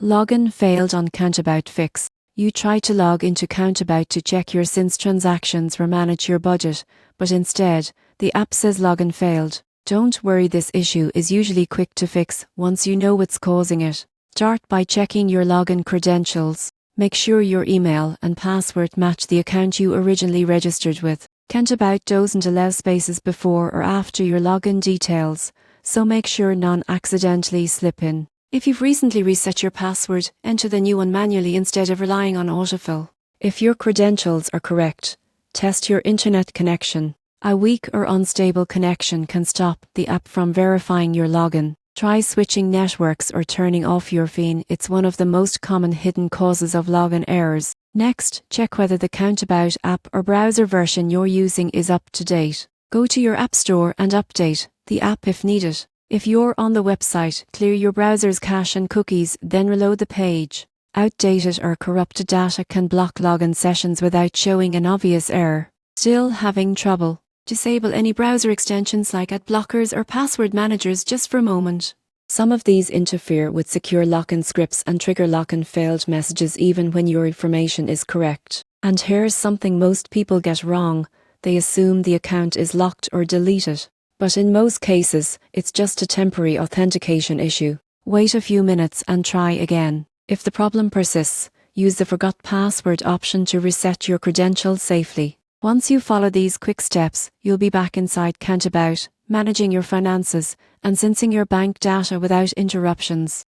Login failed on CountAbout Fix. You tried to log into CountAbout to check your SIN's transactions or manage your budget, but instead, the app says login failed. Don't worry, this issue is usually quick to fix once you know what's causing it. Start by checking your login credentials. Make sure your email and password match the account you originally registered with. CountAbout doesn't allow spaces before or after your login details, so make sure none accidentally slip in. If you've recently reset your password, enter the new one manually instead of relying on autofill. If your credentials are correct, test your internet connection. A weak or unstable connection can stop the app from verifying your login. Try switching networks or turning off your phone. It's one of the most common hidden causes of login errors. Next, check whether the CountAbout app or browser version you're using is up to date. Go to your app store and update the app if needed. If you're on the website, clear your browser's cache and cookies, then reload the page. Outdated or corrupted data can block login sessions without showing an obvious error. Still having trouble? Disable any browser extensions like ad blockers or password managers just for a moment. Some of these interfere with secure login scripts and trigger login failed messages even when your information is correct. And here's something most people get wrong. They assume the account is locked or deleted. But in most cases, it's just a temporary authentication issue. Wait a few minutes and try again. If the problem persists, use the Forgot Password option to reset your credentials safely. Once you follow these quick steps, you'll be back inside CountAbout, managing your finances and syncing your bank data without interruptions.